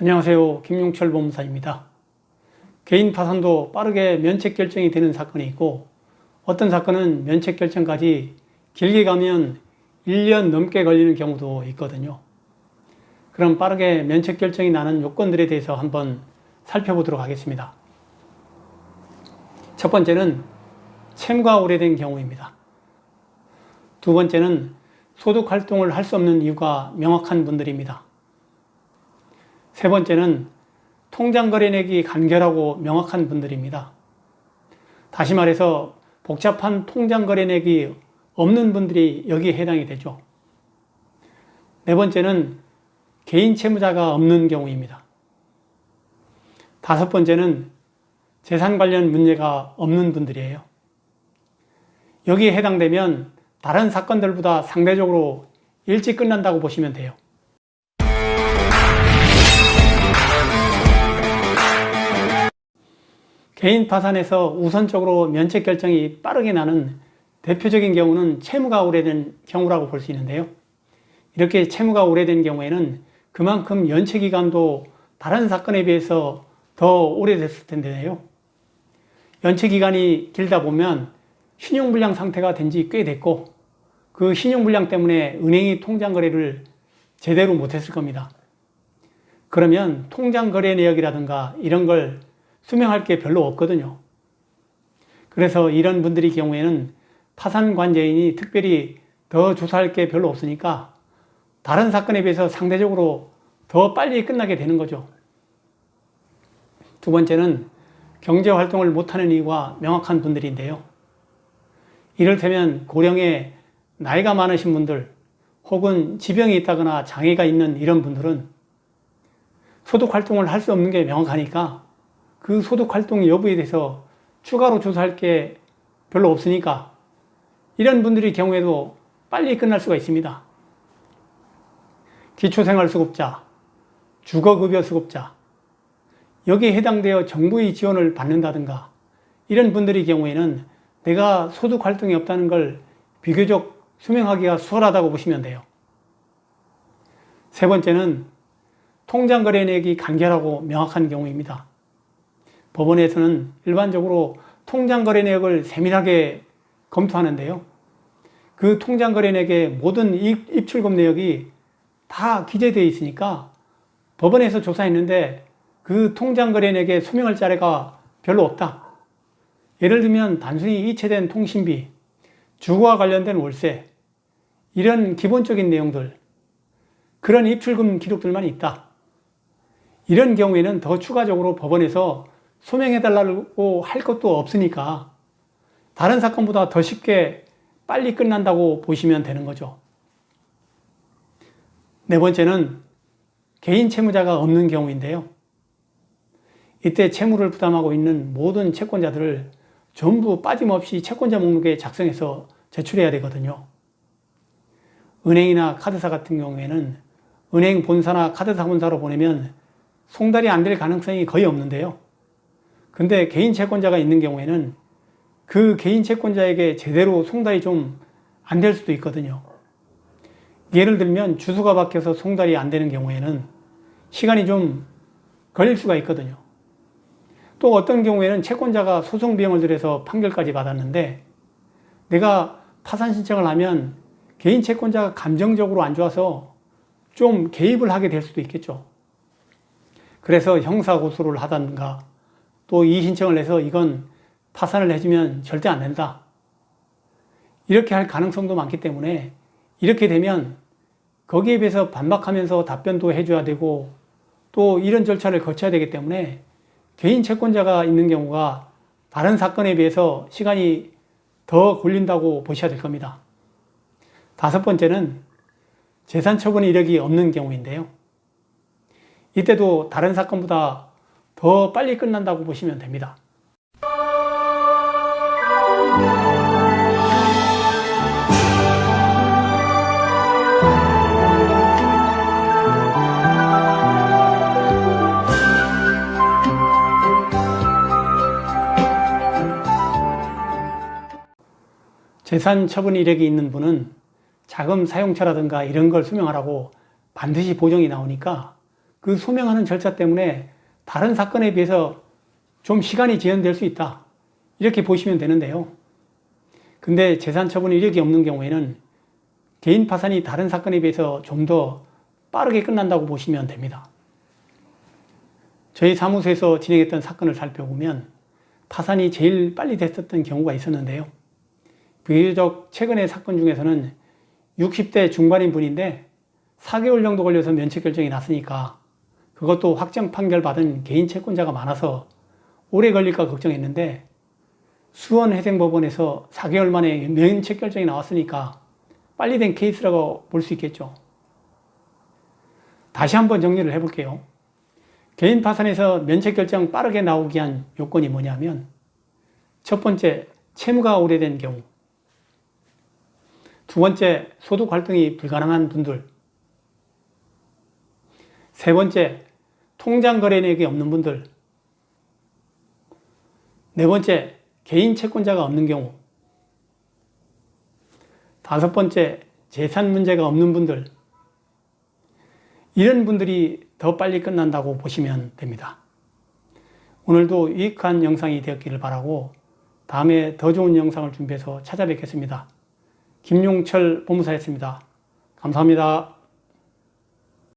안녕하세요. 김용철 법무사입니다. 개인 파산도 빠르게 면책 결정이 되는 사건이 있고, 어떤 사건은 면책 결정까지 길게 가면 1년 넘게 걸리는 경우도 있거든요. 그럼 빠르게 면책 결정이 나는 요건들에 대해서 한번 살펴보도록 하겠습니다. 첫 번째는 채무가 오래된 경우입니다. 두 번째는 소득 활동을 할 수 없는 이유가 명확한 분들입니다. 세 번째는 통장 거래액이 간결하고 명확한 분들입니다. 다시 말해서 복잡한 통장 거래액이 없는 분들이 여기에 해당이 되죠. 네 번째는 개인 채무자가 없는 경우입니다. 다섯 번째는 재산 관련 문제가 없는 분들이에요. 여기에 해당되면 다른 사건들보다 상대적으로 일찍 끝난다고 보시면 돼요. 개인 파산에서 우선적으로 면책 결정이 빠르게 나는 대표적인 경우는 채무가 오래된 경우라고 볼 수 있는데요. 이렇게 채무가 오래된 경우에는 그만큼 연체 기간도 다른 사건에 비해서 더 오래됐을 텐데요. 연체 기간이 길다 보면 신용불량 상태가 된 지 꽤 됐고, 그 신용불량 때문에 은행이 통장 거래를 제대로 못했을 겁니다. 그러면 통장 거래 내역이라든가 이런 걸 수명할 게 별로 없거든요. 그래서 이런 분들의 경우에는 파산 관계인이 특별히 더 조사할 게 별로 없으니까 다른 사건에 비해서 상대적으로 더 빨리 끝나게 되는 거죠. 두 번째는 경제활동을 못하는 이유가 명확한 분들인데요. 이를테면 고령의 나이가 많으신 분들 혹은 지병이 있다거나 장애가 있는 이런 분들은 소득활동을 할 수 없는 게 명확하니까 그 소득활동 여부에 대해서 추가로 조사할 게 별로 없으니까 이런 분들의 경우에도 빨리 끝날 수가 있습니다. 기초생활수급자, 주거급여수급자, 여기에 해당되어 정부의 지원을 받는다든가 이런 분들의 경우에는 내가 소득활동이 없다는 걸 비교적 수명하기가 수월하다고 보시면 돼요. 세 번째는 통장거래액이 간결하고 명확한 경우입니다. 법원에서는 일반적으로 통장거래액을 세밀하게 검토하는데요. 그 통장거래액의 모든 입출금 내역이 다 기재되어 있으니까 법원에서 조사했는데 그 통장거래액에 소명할 자료가 별로 없다. 예를 들면 단순히 이체된 통신비, 주거와 관련된 월세, 이런 기본적인 내용들, 그런 입출금 기록들만 있다. 이런 경우에는 더 추가적으로 법원에서 소명해달라고 할 것도 없으니까 다른 사건보다 더 쉽게 빨리 끝난다고 보시면 되는 거죠. 네 번째는 개인 채무자가 없는 경우인데요. 이때 채무를 부담하고 있는 모든 채권자들을 전부 빠짐없이 채권자 목록에 작성해서 제출해야 되거든요. 은행이나 카드사 같은 경우에는 은행 본사나 카드사 본사로 보내면 송달이 안 될 가능성이 거의 없는데요. 근데 개인 채권자가 있는 경우에는 그 개인 채권자에게 제대로 송달이 좀 안 될 수도 있거든요. 예를 들면 주소가 바뀌어서 송달이 안 되는 경우에는 시간이 좀 걸릴 수가 있거든요. 또 어떤 경우에는 채권자가 소송 비용을 들여서 판결까지 받았는데 내가 파산 신청을 하면 개인 채권자가 감정적으로 안 좋아서 좀 개입을 하게 될 수도 있겠죠. 그래서 형사고소를 하든가 또 이의신청을 해서 이건 파산을 해주면 절대 안 된다. 이렇게 할 가능성도 많기 때문에 이렇게 되면 거기에 비해서 반박하면서 답변도 해줘야 되고 또 이런 절차를 거쳐야 되기 때문에 개인 채권자가 있는 경우가 다른 사건에 비해서 시간이 더 걸린다고 보셔야 될 겁니다. 다섯 번째는 재산 처분 이력이 없는 경우인데요. 이때도 다른 사건보다 더 빨리 끝난다고 보시면 됩니다. 재산 처분 이력이 있는 분은 자금 사용처라든가 이런 걸 수명하라고 반드시 보정이 나오니까 그 소명하는 절차 때문에 다른 사건에 비해서 좀 시간이 지연될 수 있다. 이렇게 보시면 되는데요. 근데 재산 처분 이력이 없는 경우에는 개인 파산이 다른 사건에 비해서 좀 더 빠르게 끝난다고 보시면 됩니다. 저희 사무소에서 진행했던 사건을 살펴보면 파산이 제일 빨리 됐었던 경우가 있었는데요. 비교적 최근의 사건 중에서는 60대 중반인 분인데 4개월 정도 걸려서 면책 결정이 났으니까 그것도 확정 판결 받은 개인 채권자가 많아서 오래 걸릴까 걱정했는데 수원회생법원에서 4개월 만에 면책 결정이 나왔으니까 빨리 된 케이스라고 볼 수 있겠죠. 다시 한번 정리를 해볼게요. 개인 파산에서 면책 결정 빠르게 나오게 한 요건이 뭐냐면 첫 번째, 채무가 오래된 경우. 두 번째, 소득 활동이 불가능한 분들. 세 번째, 통장 거래내역이 없는 분들. 네 번째, 개인 채권자가 없는 경우. 다섯 번째, 재산 문제가 없는 분들. 이런 분들이 더 빨리 끝난다고 보시면 됩니다. 오늘도 유익한 영상이 되었기를 바라고 다음에 더 좋은 영상을 준비해서 찾아뵙겠습니다. 김용철 법무사였습니다. 감사합니다.